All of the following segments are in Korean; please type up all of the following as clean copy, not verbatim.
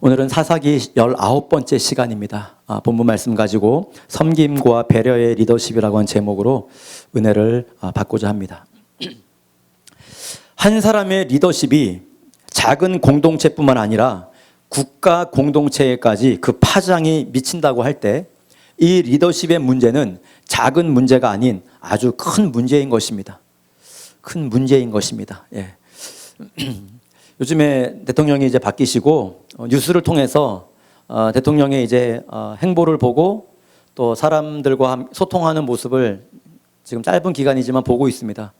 오늘은 사사기 19번째 시간입니다. 본문 말씀 가지고 섬김과 배려의 리더십이라고 하는 제목으로 은혜를 받고자 합니다. 한 사람의 리더십이 작은 공동체뿐만 아니라 국가 공동체에까지 그 파장이 미친다고 할 때 이 리더십의 문제는 작은 문제가 아닌 아주 큰 문제인 것입니다. 큰 문제인 것입니다. 예. 요즘에 대통령이 이제 바뀌시고 뉴스를 통해서 대통령의 이제 행보를 보고 또 사람들과 소통하는 모습을 지금 짧은 기간이지만 보고 있습니다.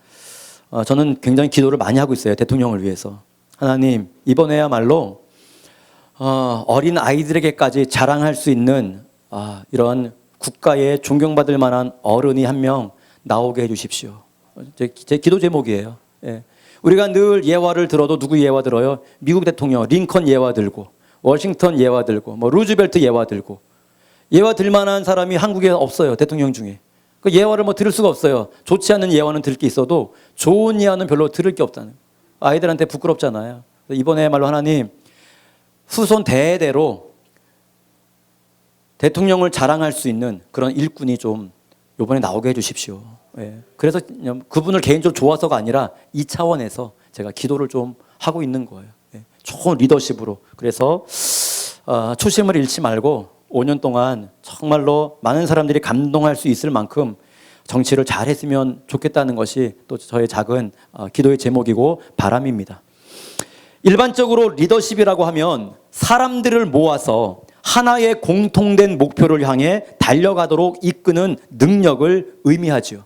저는 굉장히 기도를 많이 하고 있어요. 대통령을 위해서. 하나님, 이번에야말로 어린 아이들에게까지 자랑할 수 있는 이런 국가에 존경받을 만한 어른이 한 명 나오게 해주십시오. 제 기도 제목이에요. 예. 우리가 늘 예화를 들어도 누구 예화 들어요? 미국 대통령 링컨 예화 들고, 워싱턴 예화 들고, 루즈벨트 예화 들고. 예화 들 만한 사람이 한국에 없어요. 대통령 중에. 그 예화를 들을 수가 없어요. 좋지 않은 예화는 들을 게 있어도 좋은 예화는 별로 들을 게 없다는. 아이들한테 부끄럽잖아요. 이번에야말로 하나님 후손 대대로 대통령을 자랑할 수 있는 그런 일꾼이 좀 이번에 나오게 해주십시오. 예. 그래서 그분을 개인적으로 좋아서가 아니라 이 차원에서 제가 기도를 좀 하고 있는 거예요. 예. 좋은 리더십으로. 그래서 초심을 잃지 말고 5년 동안 정말로 많은 사람들이 감동할 수 있을 만큼 정치를 잘했으면 좋겠다는 것이 또 저의 작은 기도의 제목이고 바람입니다. 일반적으로 리더십이라고 하면 사람들을 모아서 하나의 공통된 목표를 향해 달려가도록 이끄는 능력을 의미하죠.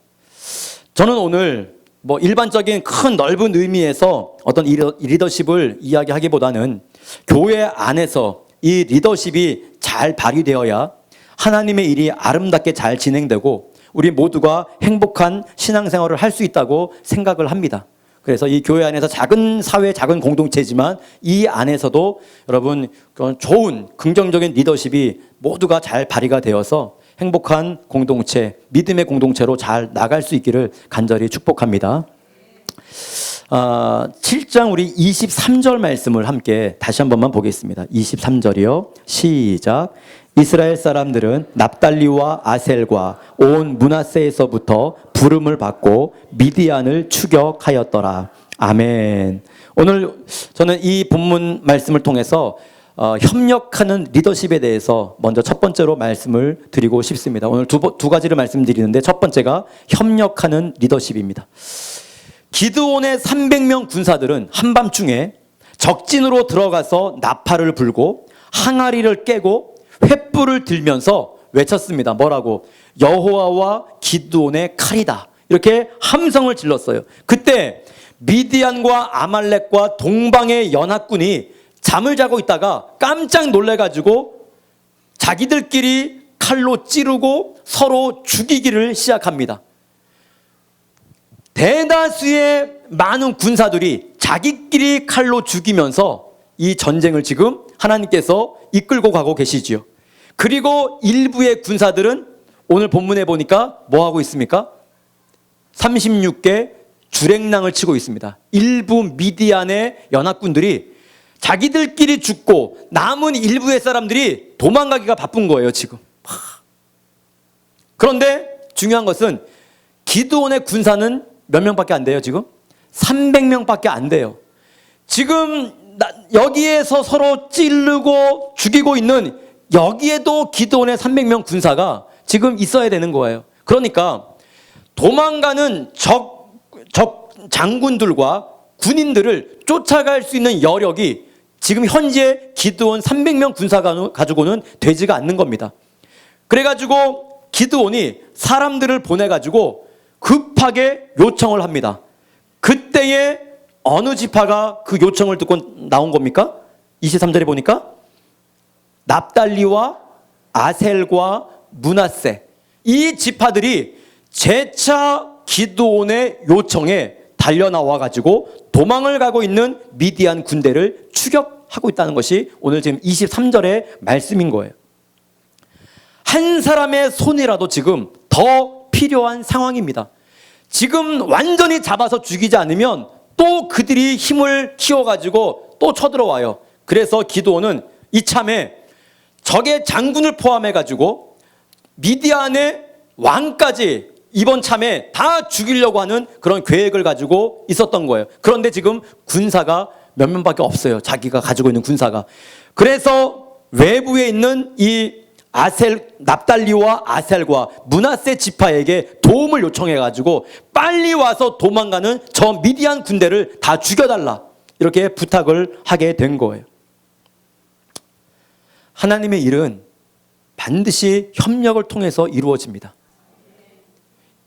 저는 오늘 일반적인 큰 넓은 의미에서 어떤 리더십을 이야기하기보다는 교회 안에서 이 리더십이 잘 발휘되어야 하나님의 일이 아름답게 잘 진행되고 우리 모두가 행복한 신앙생활을 할 수 있다고 생각을 합니다. 그래서 이 교회 안에서 작은 사회, 작은 공동체지만 이 안에서도 여러분 좋은 긍정적인 리더십이 모두가 잘 발휘가 되어서 행복한 공동체, 믿음의 공동체로 잘 나갈 수 있기를 간절히 축복합니다. 7장 우리 23절 말씀을 함께 다시 한 번만 보겠습니다. 23절이요. 시작. 이스라엘 사람들은 납달리와 아셀과 온 므낫세에서부터 부름을 받고 미디안을 추격하였더라. 아멘. 오늘 저는 이 본문 말씀을 통해서 협력하는 리더십에 대해서 먼저 첫 번째로 말씀을 드리고 싶습니다. 오늘 두 가지를 말씀드리는데 첫 번째가 협력하는 리더십입니다. 기드온의 300명 군사들은 한밤중에 적진으로 들어가서 나팔을 불고 항아리를 깨고 횃불을 들면서 외쳤습니다. 뭐라고? 여호와와 기드온의 칼이다. 이렇게 함성을 질렀어요. 그때 미디안과 아말렉과 동방의 연합군이 잠을 자고 있다가 깜짝 놀래가지고 자기들끼리 칼로 찌르고 서로 죽이기를 시작합니다. 대다수의 많은 군사들이 자기끼리 칼로 죽이면서 이 전쟁을 지금 하나님께서 이끌고 가고 계시지요. 그리고 일부의 군사들은 오늘 본문에 보니까 뭐 하고 있습니까? 36개 주랭랑을 치고 있습니다. 일부 미디안의 연합군들이 자기들끼리 죽고 남은 일부의 사람들이 도망가기가 바쁜 거예요, 지금. 그런데 중요한 것은 기드온의 군사는 몇 명밖에 안 돼요, 지금? 300명밖에 안 돼요. 지금 여기에서 서로 찌르고 죽이고 있는 여기에도 기드온의 300명 군사가 지금 있어야 되는 거예요. 그러니까 도망가는 적 장군들과 군인들을 쫓아갈 수 있는 여력이 지금 현재 기드온 300명 군사가 가지고는 되지가 않는 겁니다. 그래가지고 기드온이 사람들을 보내가지고 급하게 요청을 합니다. 그때에 어느 지파가 그 요청을 듣고 나온 겁니까? 23절에 보니까 납달리와 아셀과 므낫세 이 지파들이 재차 기드온의 요청에 달려나와가지고 도망을 가고 있는 미디안 군대를 추격하고 있다는 것이 오늘 지금 23절의 말씀인 거예요. 한 사람의 손이라도 지금 더 필요한 상황입니다. 지금 완전히 잡아서 죽이지 않으면 또 그들이 힘을 키워가지고 또 쳐들어와요. 그래서 기드온은 이참에 적의 장군을 포함해 가지고 미디안의 왕까지 이번 참에 다 죽이려고 하는 그런 계획을 가지고 있었던 거예요. 그런데 지금 군사가 몇 명밖에 없어요. 자기가 가지고 있는 군사가. 그래서 외부에 있는 이 납달리와 아셀과 므낫세 지파에게 도움을 요청해 가지고 빨리 와서 도망가는 저 미디안 군대를 다 죽여달라, 이렇게 부탁을 하게 된 거예요. 하나님의 일은 반드시 협력을 통해서 이루어집니다.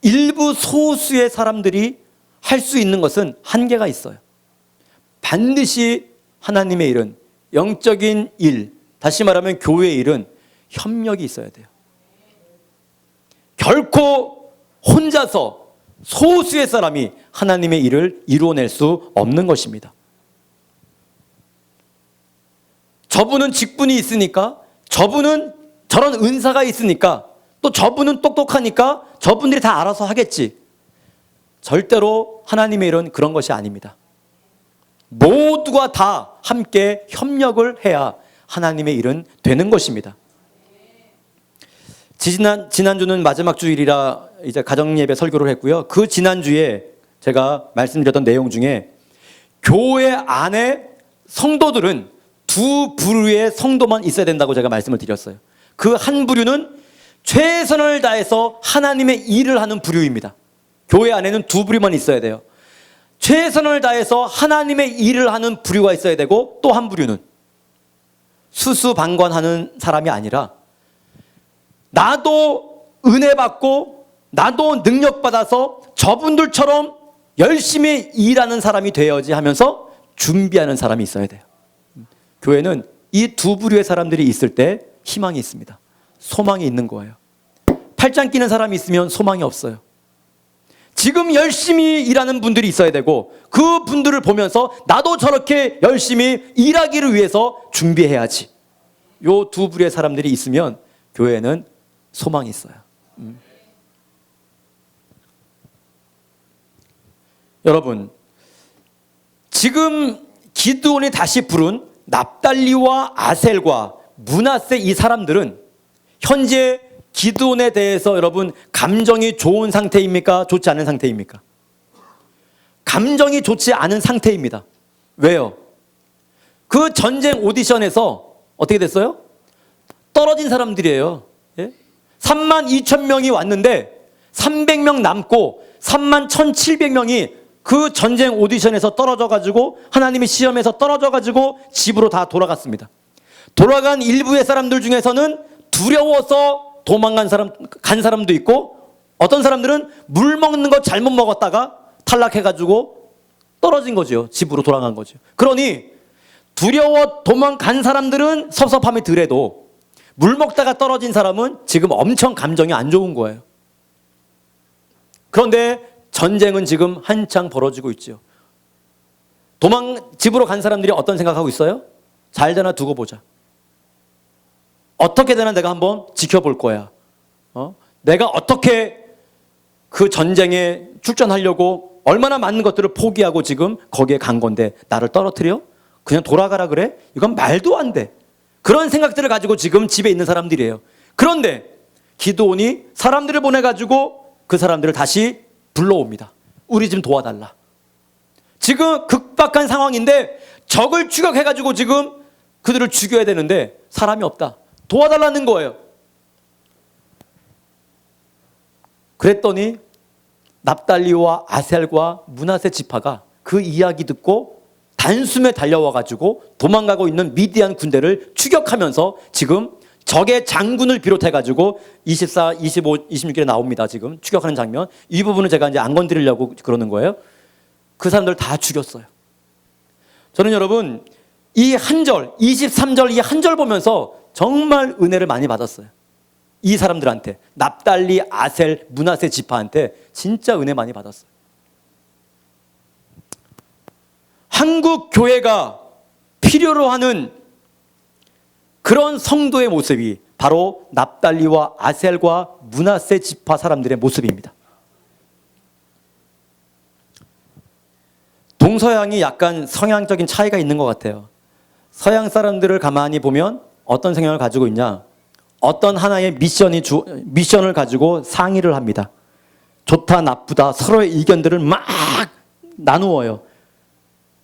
일부 소수의 사람들이 할 수 있는 것은 한계가 있어요. 반드시 하나님의 일은, 영적인 일, 다시 말하면 교회의 일은 협력이 있어야 돼요. 결코 혼자서 소수의 사람이 하나님의 일을 이루어낼 수 없는 것입니다. 저분은 직분이 있으니까, 저분은 저런 은사가 있으니까, 또 저분은 똑똑하니까 저분들이 다 알아서 하겠지. 절대로 하나님의 일은 그런 것이 아닙니다. 모두가 다 함께 협력을 해야 하나님의 일은 되는 것입니다. 지난주는 마지막 주일이라 이제 가정예배 설교를 했고요. 그 지난주에 제가 말씀드렸던 내용 중에 교회 안에 성도들은 두 부류의 성도만 있어야 된다고 제가 말씀을 드렸어요. 그 한 부류는 최선을 다해서 하나님의 일을 하는 부류입니다. 교회 안에는 두 부류만 있어야 돼요. 최선을 다해서 하나님의 일을 하는 부류가 있어야 되고, 또 한 부류는 수수방관하는 사람이 아니라 나도 은혜 받고 나도 능력 받아서 저분들처럼 열심히 일하는 사람이 되어야지 하면서 준비하는 사람이 있어야 돼요. 교회는 이 두 부류의 사람들이 있을 때 희망이 있습니다. 소망이 있는 거예요. 팔짱 끼는 사람이 있으면 소망이 없어요. 지금 열심히 일하는 분들이 있어야 되고, 그 분들을 보면서 나도 저렇게 열심히 일하기를 위해서 준비해야지. 요 두 부류의 사람들이 있으면 교회는 소망이 있어요. 여러분, 지금 기드온이 다시 부른 납달리와 아셀과 므낫세 이 사람들은 현재 기드온에 대해서 여러분 감정이 좋은 상태입니까? 좋지 않은 상태입니까? 감정이 좋지 않은 상태입니다. 왜요? 그 전쟁 오디션에서 어떻게 됐어요? 떨어진 사람들이에요. 예? 3만 2천 명이 왔는데 300명 남고 3만 1,700명이 그 전쟁 오디션에서 떨어져가지고, 하나님의 시험에서 떨어져가지고 집으로 다 돌아갔습니다. 돌아간 일부의 사람들 중에서는 두려워서 도망간 간 사람도 있고, 어떤 사람들은 물 먹는 거 잘못 먹었다가 탈락해가지고 떨어진 거죠. 집으로 돌아간 거죠. 그러니 두려워 도망간 사람들은 섭섭함이 덜해도 물 먹다가 떨어진 사람은 지금 엄청 감정이 안 좋은 거예요. 그런데 전쟁은 지금 한창 벌어지고 있죠. 집으로 간 사람들이 어떤 생각하고 있어요? 잘 되나 두고 보자. 어떻게 되나 내가 한번 지켜볼 거야. 내가 어떻게 그 전쟁에 출전하려고 얼마나 많은 것들을 포기하고 지금 거기에 간 건데 나를 떨어뜨려? 그냥 돌아가라 그래? 이건 말도 안 돼. 그런 생각들을 가지고 지금 집에 있는 사람들이에요. 그런데 기드온이 사람들을 보내가지고 그 사람들을 다시 불러옵니다. 우리 좀 도와달라. 지금 극박한 상황인데 적을 추격해가지고 지금 그들을 죽여야 되는데 사람이 없다. 도와달라는 거예요. 그랬더니 납달리와 아셀과 므낫세 지파가 그 이야기 듣고 단숨에 달려와가지고 도망가고 있는 미디안 군대를 추격하면서 지금 적의 장군을 비롯해가지고 24, 25, 26일에 나옵니다. 지금 추격하는 장면. 이 부분은 제가 이제 안 건드리려고 그러는 거예요. 그 사람들 다 죽였어요. 저는 여러분 이 한 절, 23절 이 한 절 보면서 정말 은혜를 많이 받았어요. 이 사람들한테, 납달리, 아셀, 므낫세 지파한테 진짜 은혜 많이 받았어요. 한국 교회가 필요로 하는 그런 성도의 모습이 바로 납달리와 아셀과 므낫세 지파 사람들의 모습입니다. 동서양이 약간 성향적인 차이가 있는 것 같아요. 서양 사람들을 가만히 보면 어떤 생각을 가지고 있냐? 어떤 하나의 미션을 가지고 상의를 합니다. 좋다, 나쁘다, 서로의 의견들을 막 나누어요.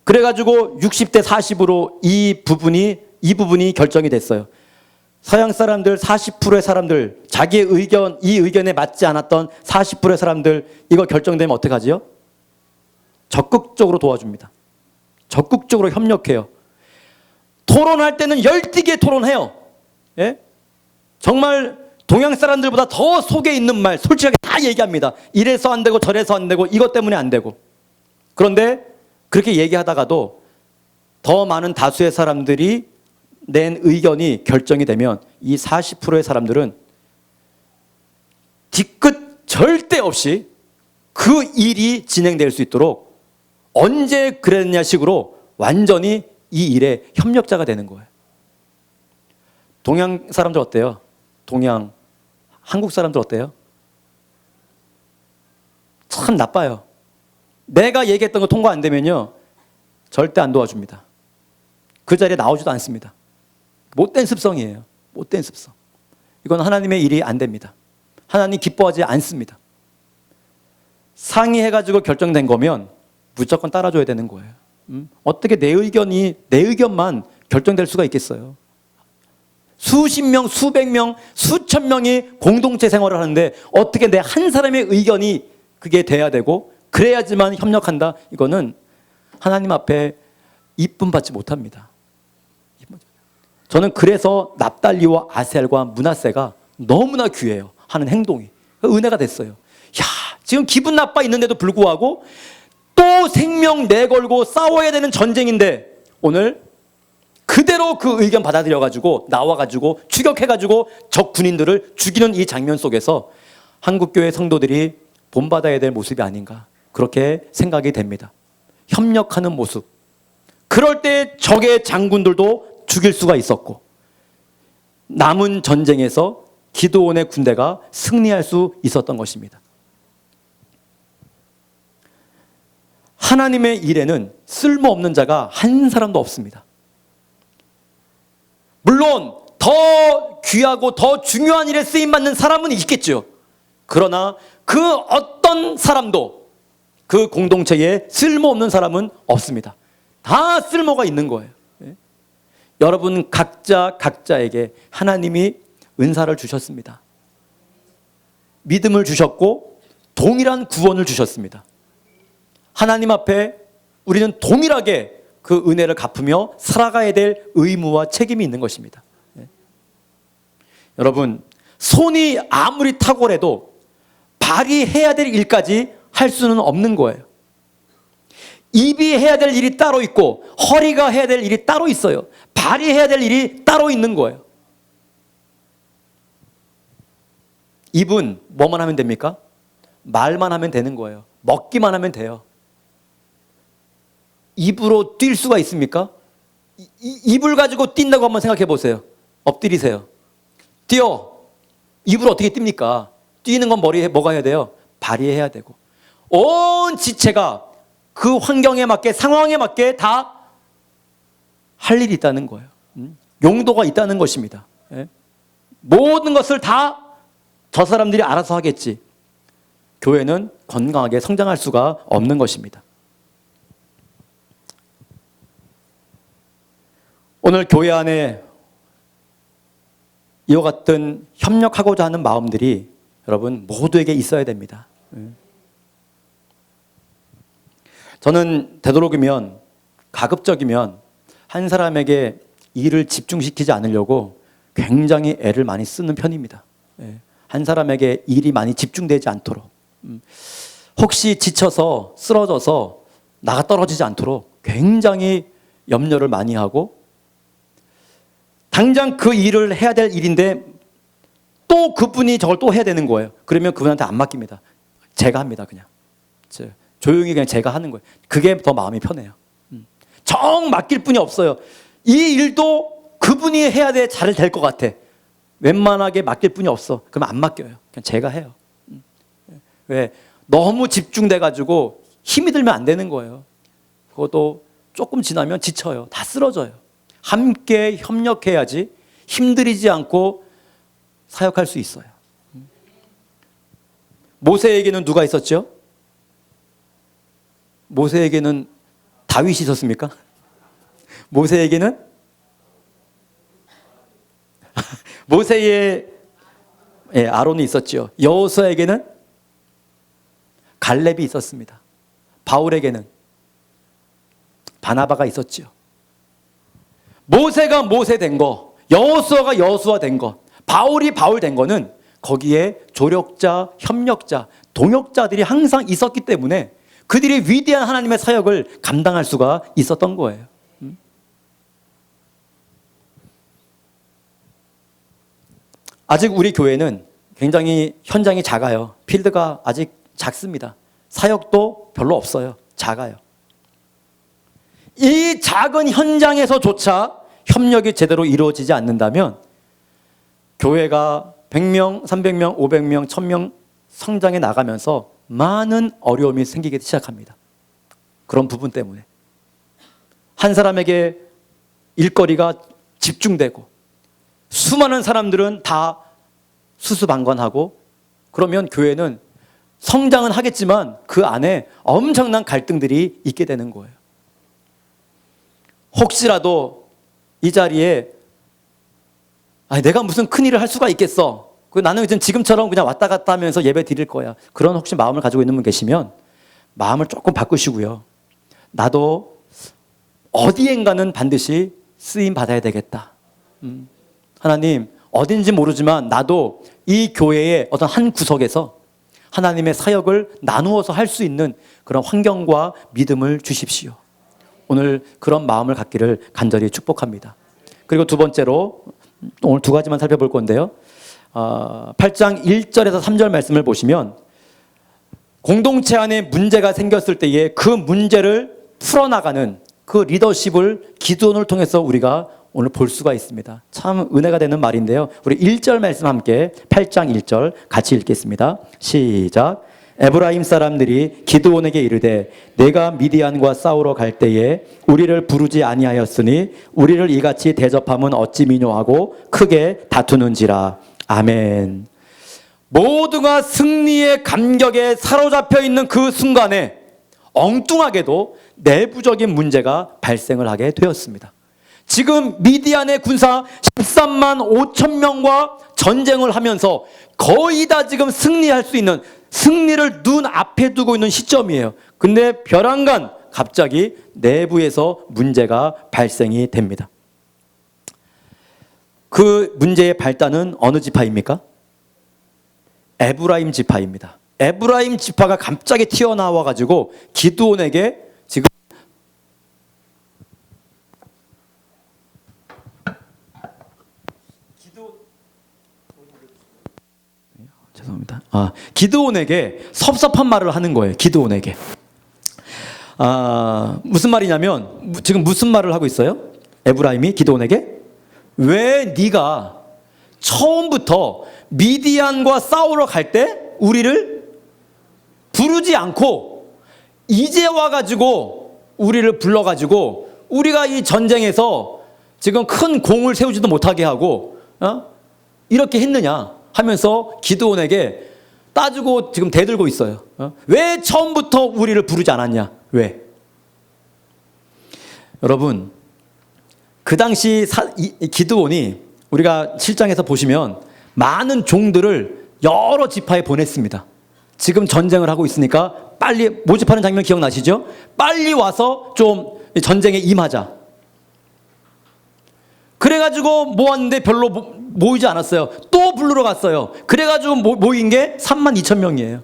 그래가지고 60대 40으로 이 부분이 결정이 됐어요. 서양 사람들 40%의 사람들, 자기의 의견, 이 의견에 맞지 않았던 40%의 사람들, 이거 결정되면 어떡하지요? 적극적으로 도와줍니다. 적극적으로 협력해요. 토론할 때는 열띠게 토론해요. 예? 정말 동양 사람들보다 더 속에 있는 말 솔직하게 다 얘기합니다. 이래서 안 되고 저래서 안 되고 이것 때문에 안 되고. 그런데 그렇게 얘기하다가도 더 많은 다수의 사람들이 낸 의견이 결정이 되면 이 40%의 사람들은 뒤끝 절대 없이 그 일이 진행될 수 있도록 언제 그랬냐 식으로 완전히 이 일에 협력자가 되는 거예요. 동양 사람들 어때요? 한국 사람들 어때요? 참 나빠요. 내가 얘기했던 거 통과 안 되면요, 절대 안 도와줍니다. 그 자리에 나오지도 않습니다. 못된 습성이에요. 못된 습성. 이건 하나님의 일이 안 됩니다. 하나님 기뻐하지 않습니다. 상의해가지고 결정된 거면 무조건 따라줘야 되는 거예요. 어떻게 내 의견만 결정될 수가 있겠어요? 수십 명, 수백 명, 수천 명이 공동체 생활을 하는데 어떻게 내 한 사람의 의견이 그게 돼야 되고 그래야지만 협력한다? 이거는 하나님 앞에 이쁨 받지 못합니다. 저는 그래서 납달리와 아셀과 므낫세가 너무나 귀해요. 하는 행동이. 은혜가 됐어요. 야, 지금 기분 나빠 있는데도 불구하고 또 생명 내걸고 싸워야 되는 전쟁인데 오늘 그대로 그 의견 받아들여가지고 나와가지고 추격해가지고 적 군인들을 죽이는 이 장면 속에서 한국교회 성도들이 본받아야 될 모습이 아닌가, 그렇게 생각이 됩니다. 협력하는 모습. 그럴 때 적의 장군들도 죽일 수가 있었고 남은 전쟁에서 기드온의 군대가 승리할 수 있었던 것입니다. 하나님의 일에는 쓸모없는 자가 한 사람도 없습니다. 물론 더 귀하고 더 중요한 일에 쓰임받는 사람은 있겠죠. 그러나 그 어떤 사람도 그 공동체에 쓸모없는 사람은 없습니다. 다 쓸모가 있는 거예요. 여러분 각자에게 하나님이 은사를 주셨습니다. 믿음을 주셨고 동일한 구원을 주셨습니다. 하나님 앞에 우리는 동일하게 그 은혜를 갚으며 살아가야 될 의무와 책임이 있는 것입니다. 여러분, 손이 아무리 탁월해도 발이 해야 될 일까지 할 수는 없는 거예요. 입이 해야 될 일이 따로 있고 허리가 해야 될 일이 따로 있어요. 발이 해야 될 일이 따로 있는 거예요. 입은 뭐만 하면 됩니까? 말만 하면 되는 거예요. 먹기만 하면 돼요. 입으로 뛸 수가 있습니까? 입을 가지고 뛴다고 한번 생각해 보세요. 엎드리세요. 뛰어. 입으로 어떻게 뜁니까? 뛰는 건 머리에 뭐가 해야 돼요? 발이 해야 되고. 온 지체가 그 환경에 맞게, 상황에 맞게 다 할 일이 있다는 거예요. 용도가 있다는 것입니다. 모든 것을 다 저 사람들이 알아서 하겠지. 교회는 건강하게 성장할 수가 없는 것입니다. 오늘 교회 안에 이와 같은 협력하고자 하는 마음들이 여러분 모두에게 있어야 됩니다. 저는 되도록이면 가급적이면 한 사람에게 일을 집중시키지 않으려고 굉장히 애를 많이 쓰는 편입니다. 한 사람에게 일이 많이 집중되지 않도록, 혹시 지쳐서 쓰러져서 나가 떨어지지 않도록 굉장히 염려를 많이 하고, 당장 그 일을 해야 될 일인데 또 그분이 저걸 또 해야 되는 거예요. 그러면 그분한테 안 맡깁니다. 제가 합니다. 그냥 조용히 그냥 제가 하는 거예요. 그게 더 마음이 편해요. 정 맡길 분이 없어요. 이 일도 그분이 해야 돼 잘 될 것 같아. 웬만하게 맡길 분이 없어. 그럼 안 맡겨요. 그냥 제가 해요. 왜? 너무 집중돼가지고 힘이 들면 안 되는 거예요. 그것도 조금 지나면 지쳐요. 다 쓰러져요. 함께 협력해야지 힘들이지 않고 사역할 수 있어요. 모세에게는 누가 있었죠? 모세에게는 다윗이 있었습니까? 모세에게는 모세의 아론이 있었죠. 여호수아에게는 갈렙이 있었습니다. 바울에게는 바나바가 있었죠. 모세가 모세 된 거, 여호수아가 여호수아 된 거, 바울이 바울 된 거는 거기에 조력자, 협력자, 동역자들이 항상 있었기 때문에 그들이 위대한 하나님의 사역을 감당할 수가 있었던 거예요. 아직 우리 교회는 굉장히 현장이 작아요. 필드가 아직 작습니다. 사역도 별로 없어요. 작아요. 이 작은 현장에서조차 협력이 제대로 이루어지지 않는다면 교회가 100명, 300명, 500명, 1000명 성장해 나가면서 많은 어려움이 생기기 시작합니다. 그런 부분 때문에 한 사람에게 일거리가 집중되고 수많은 사람들은 다 수수방관하고 그러면 교회는 성장은 하겠지만 그 안에 엄청난 갈등들이 있게 되는 거예요. 혹시라도 이 자리에 내가 무슨 큰일을 할 수가 있겠어. 나는 지금처럼 그냥 왔다 갔다 하면서 예배 드릴 거야. 그런 혹시 마음을 가지고 있는 분 계시면 마음을 조금 바꾸시고요. 나도 어디엔가는 반드시 쓰임 받아야 되겠다. 하나님 어딘지 모르지만 나도 이 교회의 어떤 한 구석에서 하나님의 사역을 나누어서 할 수 있는 그런 환경과 믿음을 주십시오. 오늘 그런 마음을 갖기를 간절히 축복합니다. 그리고 두 번째로 오늘 두 가지만 살펴볼 건데요. 8장 1절에서 3절 말씀을 보시면 공동체 안에 문제가 생겼을 때에 그 문제를 풀어나가는 그 리더십을 기도원을 통해서 우리가 오늘 볼 수가 있습니다. 참 은혜가 되는 말인데요. 우리 1절 말씀 함께 8장 1절 같이 읽겠습니다. 시작. 에브라임 사람들이 기드온에게 이르되 내가 미디안과 싸우러 갈 때에 우리를 부르지 아니하였으니 우리를 이같이 대접함은 어찌 미뇨하고 크게 다투는지라. 아멘. 모두가 승리의 감격에 사로잡혀 있는 그 순간에 엉뚱하게도 내부적인 문제가 발생을 하게 되었습니다. 지금 미디안의 군사 13만 5천 명과 전쟁을 하면서 거의 다 지금 승리할 수 있는, 승리를 눈앞에 두고 있는 시점이에요. 근데 벼랑간 갑자기 내부에서 문제가 발생이 됩니다. 그 문제의 발단은 어느 지파입니까? 에브라임 지파입니다. 에브라임 지파가 갑자기 튀어나와 가지고 기드온에게 지금 죄송합니다. 기드온에게 섭섭한 말을 하는 거예요. 기드온에게. 무슨 말이냐면 지금 무슨 말을 하고 있어요? 에브라임이 기드온에게 왜 네가 처음부터 미디안과 싸우러 갈 때 우리를 부르지 않고 이제 와가지고 우리를 불러가지고 우리가 이 전쟁에서 지금 큰 공을 세우지도 못하게 하고 이렇게 했느냐 하면서 기드온에게 따지고 지금 대들고 있어요. 왜 처음부터 우리를 부르지 않았냐? 왜? 여러분 그 당시 기드온이 우리가 7장에서 보시면 많은 종들을 여러 지파에 보냈습니다. 지금 전쟁을 하고 있으니까 빨리 모집하는 장면 기억나시죠? 빨리 와서 좀 전쟁에 임하자. 그래가지고 모았는데 별로 모이지 않았어요. 또 부르러 갔어요. 그래가지고 모인 게 3만 2천 명이에요.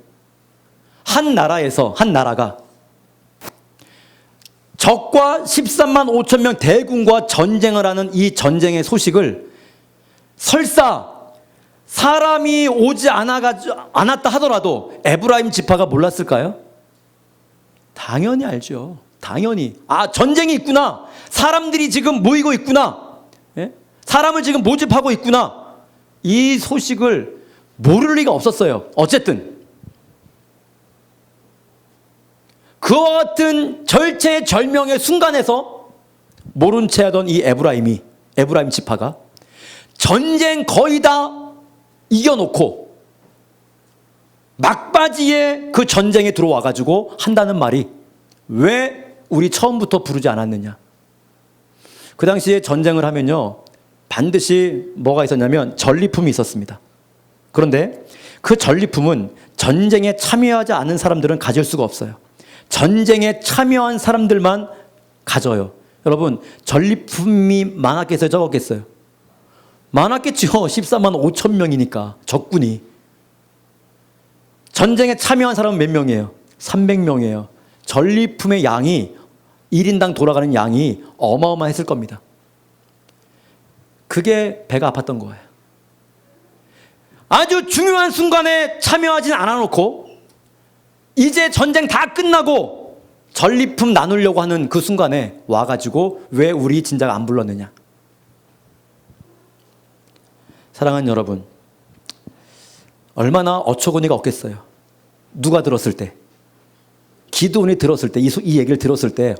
한 나라에서 한 나라가 적과 13만 5천 명 대군과 전쟁을 하는 이 전쟁의 소식을 설사 사람이 오지 않았다 하더라도 에브라임 지파가 몰랐을까요? 당연히 알죠. 당연히. 전쟁이 있구나. 사람들이 지금 모이고 있구나. 예? 사람을 지금 모집하고 있구나. 이 소식을 모를 리가 없었어요. 어쨌든 그와 같은 절체절명의 순간에서 모른 채 하던 이 에브라임 지파가 전쟁 거의 다 이겨놓고 막바지에 그 전쟁에 들어와 가지고 한다는 말이 왜 우리 처음부터 부르지 않았느냐. 그 당시에 전쟁을 하면요 반드시 뭐가 있었냐면 전리품이 있었습니다. 그런데 그 전리품은 전쟁에 참여하지 않은 사람들은 가질 수가 없어요. 전쟁에 참여한 사람들만 가져요. 여러분 전리품이 많았겠어요 적었겠어요? 많았겠죠. 14만 5천 명이니까 적군이. 전쟁에 참여한 사람은 몇 명이에요? 300명이에요. 전리품의 양이 1인당 돌아가는 양이 어마어마했을 겁니다. 그게 배가 아팠던 거예요. 아주 중요한 순간에 참여하진 않아놓고 이제 전쟁 다 끝나고 전리품 나누려고 하는 그 순간에 와가지고 왜 우리 진작 안 불렀느냐. 사랑하는 여러분, 얼마나 어처구니가 없겠어요. 누가 들었을 때, 기드온이 들었을 때, 이 얘기를 들었을 때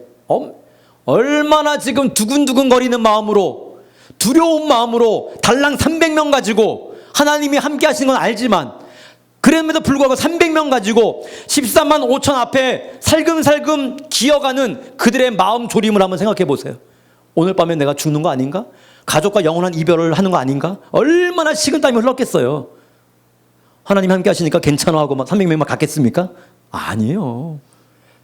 얼마나 지금 두근두근 거리는 마음으로, 두려운 마음으로 달랑 300명 가지고 하나님이 함께 하시는 건 알지만 그럼에도 불구하고 300명 가지고 14만 5천 앞에 살금살금 기어가는 그들의 마음 조림을 한번 생각해 보세요. 오늘 밤에 내가 죽는 거 아닌가? 가족과 영원한 이별을 하는 거 아닌가? 얼마나 식은땀이 흘렀겠어요. 하나님 함께 하시니까 괜찮아 하고 막 300명만 갔겠습니까? 아니에요.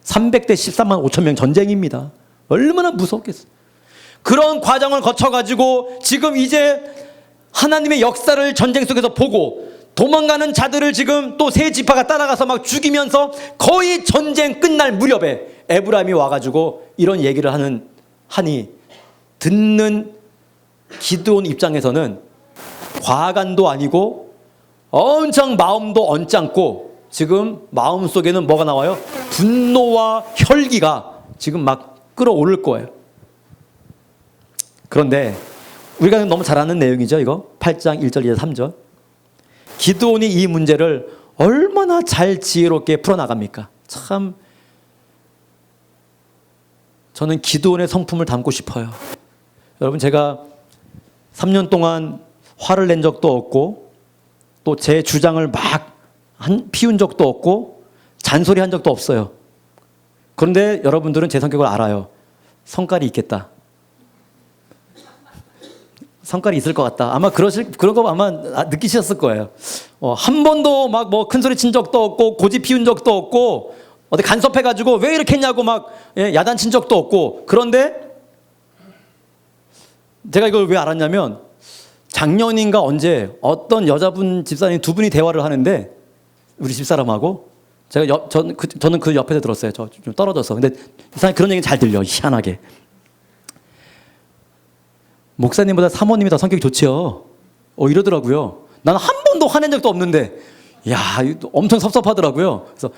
300대 13만 5천 명 전쟁입니다. 얼마나 무섭겠어요. 그런 과정을 거쳐가지고 지금 이제 하나님의 역사를 전쟁 속에서 보고 도망가는 자들을 지금 또 세 지파가 따라가서 막 죽이면서 거의 전쟁 끝날 무렵에 에브라임이 와가지고 이런 얘기를 하니 듣는 기드온 입장에서는 과간도 아니고 엄청 마음도 언짢고 지금 마음속에는 뭐가 나와요? 분노와 혈기가 지금 막 끌어오를 거예요. 그런데 우리가 너무 잘 아는 내용이죠. 이거 8장 1절 2절 3절. 기드온이 이 문제를 얼마나 잘 지혜롭게 풀어나갑니까? 참 저는 기드온의 성품을 담고 싶어요. 여러분 제가 3년 동안 화를 낸 적도 없고 또 제 주장을 막 피운 적도 없고 잔소리한 적도 없어요. 그런데 여러분들은 제 성격을 알아요. 성깔이 있겠다. 성깔이 있을 것 같다. 아마 그런 거 아마 느끼셨을 거예요. 한 번도 막 뭐 큰 소리 친 적도 없고 고집 피운 적도 없고 어디 간섭해가지고 왜 이렇게 했냐고 막 야단친 적도 없고. 그런데 제가 이걸 왜 알았냐면 작년인가 언제 어떤 여자분 집사님 두 분이 대화를 하는데 우리 집사람하고 제가 저는 그 옆에서 들었어요. 저 좀 떨어져서. 근데 이 사람이 그런 얘기 잘 들려. 희한하게. 목사님보다 사모님이 더 성격이 좋지요. 이러더라고요. 나는 한 번도 화낸 적도 없는데, 야, 엄청 섭섭하더라고요. 그래서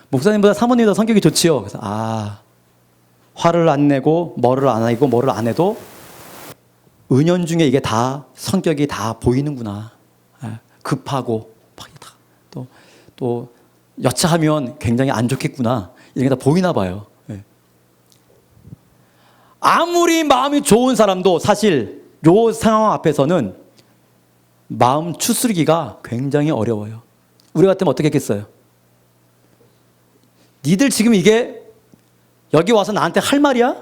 목사님보다 사모님이 더 성격이 좋지요. 그래서 화를 안 내고 뭐를 안 하고 뭐를 안 해도 은연중에 이게 다 성격이 다 보이는구나. 급하고 또 여차하면 굉장히 안 좋겠구나. 이런 게 다 보이나 봐요. 아무리 마음이 좋은 사람도 사실 요 상황 앞에서는 마음 추스르기가 굉장히 어려워요. 우리 같으면 어떻게 했겠어요? 니들 지금 이게 여기 와서 나한테 할 말이야?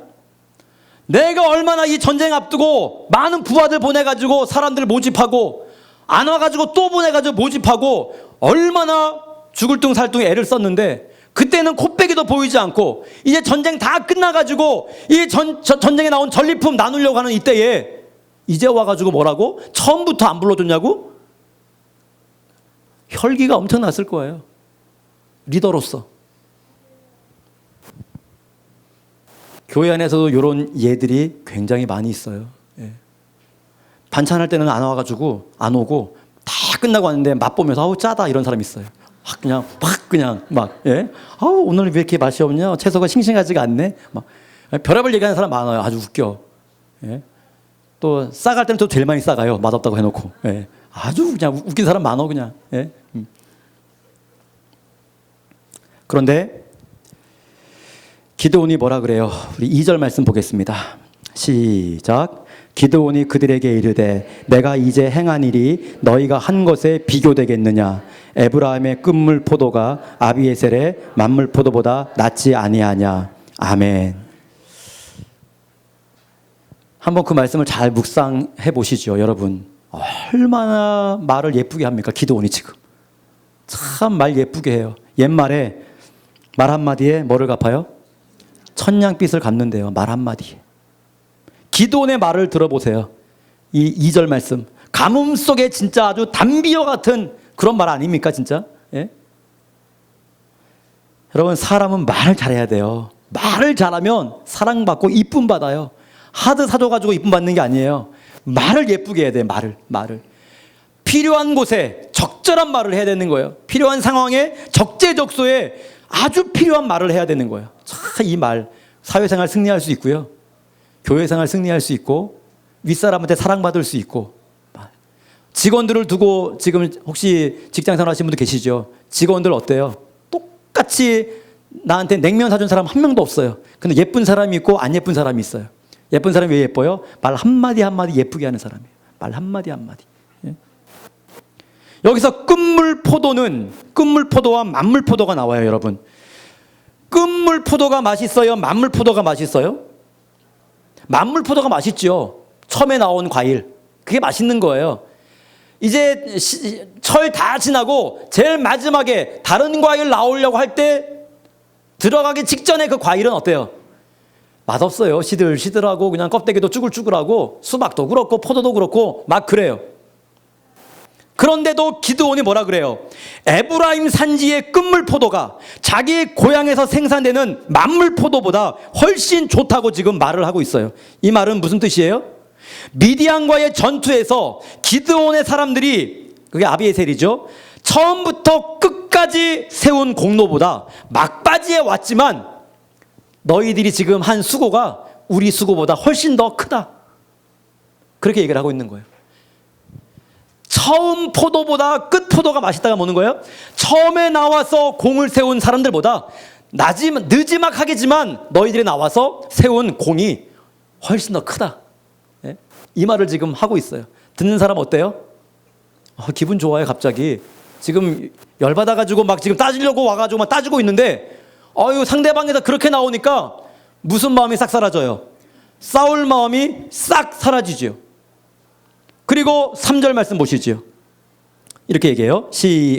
내가 얼마나 이 전쟁 앞두고 많은 부하들 보내가지고 사람들 모집하고 안 와가지고 또 보내가지고 모집하고 얼마나 죽을 둥 살 둥 애를 썼는데 그때는 코빼기도 보이지 않고 이제 전쟁 다 끝나가지고 이 전쟁에 나온 전리품 나누려고 하는 이때에 이제 와가지고 뭐라고? 처음부터 안 불러줬냐고? 혈기가 엄청났을 거예요. 리더로서. 교회 안에서도 이런 예들이 굉장히 많이 있어요. 반찬할 때는 안 와가지고 안 오고 다 끝나고 왔는데 맛보면서 아우 짜다 이런 사람이 있어요. 그냥 오늘 왜 이렇게 맛이 없냐? 채소가 싱싱하지가 않네. 막 별의별 얘기하는 사람 많아요. 아주 웃겨. 또 싸갈 때는 또 제일 많이 싸가요. 맛없다고 해놓고. 아주 그냥 웃긴 사람 많어 그냥. 그런데 기드온이 뭐라 그래요? 우리 2절 말씀 보겠습니다. 시작. 기드온이 그들에게 이르되 내가 이제 행한 일이 너희가 한 것에 비교되겠느냐. 에브라임의 끝물 포도가 아비에셀의 만물 포도보다 낫지 아니하냐. 아멘. 한번 그 말씀을 잘 묵상해 보시죠, 여러분. 얼마나 말을 예쁘게 합니까, 기드온이 지금. 참 말 예쁘게 해요. 옛말에 말 한마디에 뭐를 갚아요? 천냥빚을 갚는데요, 말 한마디에. 기드온의 말을 들어보세요. 이 2절 말씀. 가뭄 속에 진짜 아주 담비와 같은 그런 말 아닙니까, 진짜? 예? 여러분, 사람은 말을 잘해야 돼요. 말을 잘하면 사랑받고 이쁨 받아요. 하드 사줘가지고 이쁨 받는 게 아니에요. 말을 예쁘게 해야 돼요, 말을. 필요한 곳에 적절한 말을 해야 되는 거예요. 필요한 상황에 적재적소에 아주 필요한 말을 해야 되는 거예요. 참, 이 말, 사회생활 승리할 수 있고요. 교회생활 승리할 수 있고, 윗사람한테 사랑받을 수 있고. 직원들을 두고 지금 혹시 직장생활 하시는 분들 계시죠? 직원들 어때요? 똑같이 나한테 냉면 사준 사람 한 명도 없어요. 근데 예쁜 사람이 있고 안 예쁜 사람이 있어요. 예쁜 사람이 왜 예뻐요? 말 한마디 한마디 예쁘게 하는 사람이에요. 말 한마디 한마디. 예? 여기서 끝물 포도와 만물 포도가 나와요, 여러분. 끝물 포도가 맛있어요? 만물 포도가 맛있어요? 만물 포도가 맛있죠. 처음에 나온 과일. 그게 맛있는 거예요. 이제 철 다 지나고 제일 마지막에 다른 과일 나오려고 할 때 들어가기 직전에 그 과일은 어때요? 맛없어요. 시들시들하고 그냥 껍데기도 쭈글쭈글하고 수박도 그렇고 포도도 그렇고 막 그래요. 그런데도 기드온이 뭐라 그래요? 에브라임 산지의 끝물 포도가 자기 고향에서 생산되는 만물 포도보다 훨씬 좋다고 지금 말을 하고 있어요. 이 말은 무슨 뜻이에요? 미디안과의 전투에서 기드온의 사람들이, 그게 아비에셀이죠, 처음부터 끝까지 세운 공로보다 막바지에 왔지만 너희들이 지금 한 수고가 우리 수고보다 훨씬 더 크다. 그렇게 얘기를 하고 있는 거예요. 처음 포도보다 끝 포도가 맛있다가 뭐는 거예요? 처음에 나와서 공을 세운 사람들보다 느지막하겠지만 너희들이 나와서 세운 공이 훨씬 더 크다. 예? 이 말을 지금 하고 있어요. 듣는 사람 어때요? 기분 좋아요, 갑자기. 지금 열받아가지고 막 지금 따지려고 와가지고 막 따지고 있는데, 상대방에서 그렇게 나오니까 무슨 마음이 싹 사라져요? 싸울 마음이 싹 사라지죠. 그리고 3절 말씀 보시죠. 이렇게 얘기해요.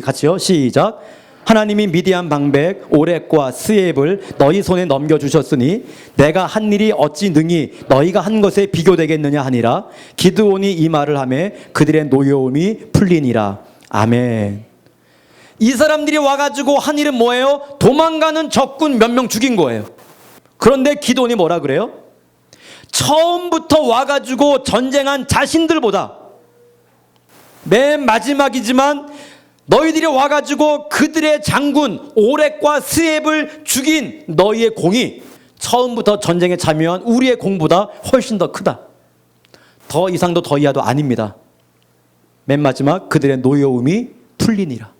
같이요. 시작. 하나님이 미디안 방백 오렉과 스엡을 너희 손에 넘겨주셨으니 내가 한 일이 어찌 능히 너희가 한 것에 비교되겠느냐 하니라. 기드온이 이 말을 하매 그들의 노여움이 풀리니라. 아멘. 이 사람들이 와가지고 한 일은 뭐예요? 도망가는 적군 몇 명 죽인 거예요. 그런데 기드온이 뭐라 그래요? 처음부터 와가지고 전쟁한 자신들보다 맨 마지막이지만 너희들이 와가지고 그들의 장군 오렉과 스엡을 죽인 너희의 공이 처음부터 전쟁에 참여한 우리의 공보다 훨씬 더 크다. 더 이상도 더 이하도 아닙니다. 맨 마지막 그들의 노여움이 풀리니라.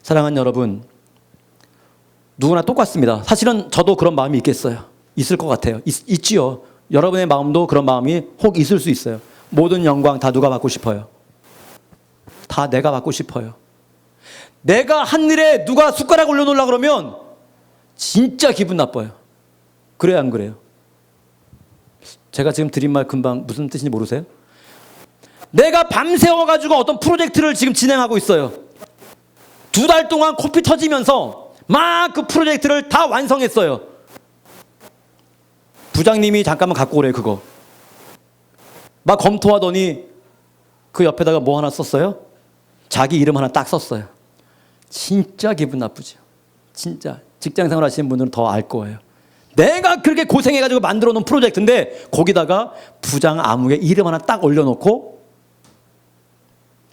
사랑하는 여러분, 누구나 똑같습니다. 사실은 저도 그런 마음이 있겠어요. 있을 것 같아요. 있지요. 여러분의 마음도 그런 마음이 혹 있을 수 있어요. 모든 영광 다 누가 받고 싶어요? 다 내가 받고 싶어요. 내가 한 일에 누가 숟가락 올려놓으려고 그러면 진짜 기분 나빠요. 그래요, 안 그래요? 제가 지금 드린 말 금방 무슨 뜻인지 모르세요? 내가 밤새워가지고 어떤 프로젝트를 지금 진행하고 있어요. 2달 동안 코피 터지면서 막 그 프로젝트를 다 완성했어요. 부장님이 잠깐만 갖고 오래 그거. 막 검토하더니 그 옆에다가 뭐 하나 썼어요? 자기 이름 하나 딱 썼어요. 진짜 기분 나쁘죠. 진짜 직장생활 하시는 분들은 더 알 거예요. 내가 그렇게 고생해가지고 만들어 놓은 프로젝트인데 거기다가 부장 아무개 이름 하나 딱 올려놓고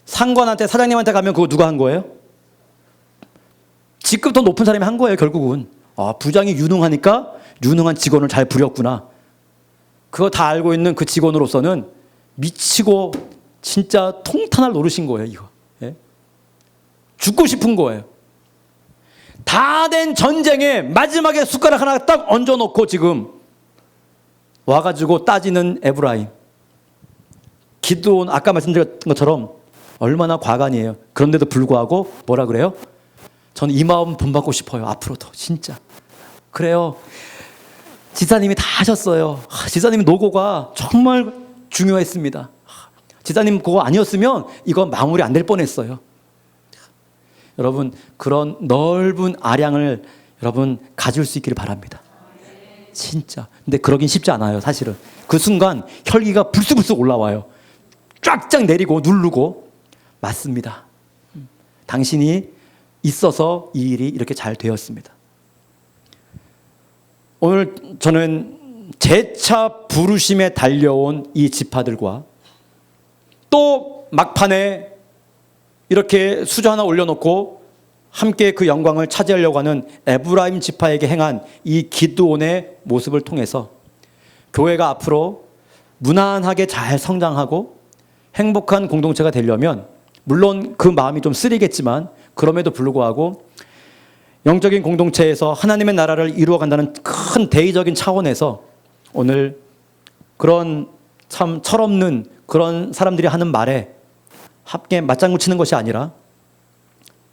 상관한테, 사장님한테 가면 그거 누가 한 거예요? 직급 더 높은 사람이 한 거예요, 결국은. 부장이 유능하니까 유능한 직원을 잘 부렸구나. 그거 다 알고 있는 그 직원으로서는 미치고 진짜 통탄할 노릇인 거예요, 이거. 예? 죽고 싶은 거예요. 다 된 전쟁에 마지막에 숟가락 하나 딱 얹어놓고 지금 와가지고 따지는 에브라임. 기드온, 아까 말씀드렸던 것처럼 얼마나 과간이에요. 그런데도 불구하고 뭐라 그래요? 저는 이 마음 본받고 싶어요. 앞으로도 진짜. 그래요. 지사님이 다 하셨어요. 지사님 노고가 정말 중요했습니다. 지사님 그거 아니었으면 이거 마무리 안 될 뻔했어요. 여러분, 그런 넓은 아량을 여러분 가질 수 있기를 바랍니다. 진짜. 근데 그러긴 쉽지 않아요, 사실은. 그 순간 혈기가 불쑥불쑥 올라와요. 쫙쫙 내리고 누르고. 맞습니다. 당신이 있어서 이 일이 이렇게 잘 되었습니다. 오늘 저는 재차 부르심에 달려온 이 지파들과 또 막판에 이렇게 수저 하나 올려놓고 함께 그 영광을 차지하려고 하는 에브라임 지파에게 행한 이 기드온의 모습을 통해서 교회가 앞으로 무난하게 잘 성장하고 행복한 공동체가 되려면, 물론 그 마음이 좀 쓰리겠지만 그럼에도 불구하고 영적인 공동체에서 하나님의 나라를 이루어간다는 큰 대의적인 차원에서 오늘 그런 참 철없는 그런 사람들이 하는 말에 함께 맞장구 치는 것이 아니라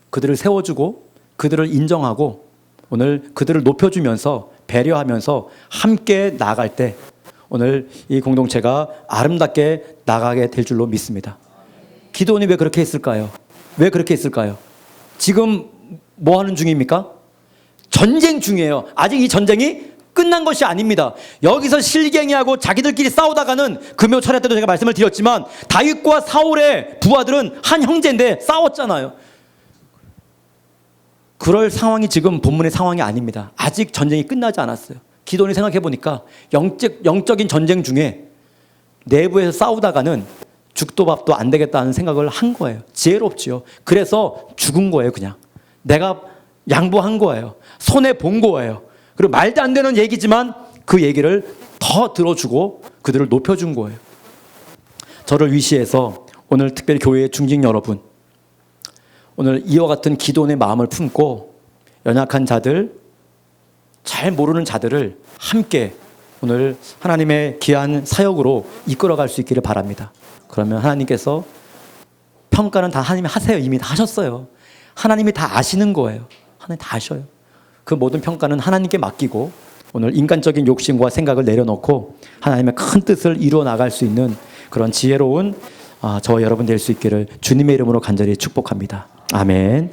그들을 세워주고 그들을 인정하고 오늘 그들을 높여주면서 배려하면서 함께 나아갈 때 오늘 이 공동체가 아름답게 나가게 될 줄로 믿습니다. 기드온이 왜 그렇게 했을까요? 왜 그렇게 했을까요? 지금 뭐 하는 중입니까? 전쟁 중이에요. 아직 이 전쟁이 끝난 것이 아닙니다. 여기서 실갱이하고 자기들끼리 싸우다가는 금요 철야 때도 제가 말씀을 드렸지만 다윗과 사울의 부하들은 한 형제인데 싸웠잖아요. 그럴 상황이 지금 본문의 상황이 아닙니다. 아직 전쟁이 끝나지 않았어요. 기도원이 생각해 보니까 영적인 전쟁 중에 내부에서 싸우다가는 죽도 밥도 안 되겠다는 생각을 한 거예요. 지혜롭지요. 그래서 죽은 거예요. 그냥 내가 양보한 거예요. 손해 본 거예요. 그리고 말도 안 되는 얘기지만 그 얘기를 더 들어주고 그들을 높여준 거예요. 저를 위시해서 오늘 특별히 교회의 중직 여러분, 오늘 이와 같은 기도원의 마음을 품고 연약한 자들, 잘 모르는 자들을 함께 오늘 하나님의 귀한 사역으로 이끌어갈 수 있기를 바랍니다. 그러면 하나님께서 평가는 다 하나님이 하세요. 이미 다 하셨어요. 하나님이 다 아시는 거예요. 하나님 다 아셔요. 그 모든 평가는 하나님께 맡기고 오늘 인간적인 욕심과 생각을 내려놓고 하나님의 큰 뜻을 이루어 나갈 수 있는 그런 지혜로운 저와 여러분 될 수 있기를 주님의 이름으로 간절히 축복합니다. 아멘.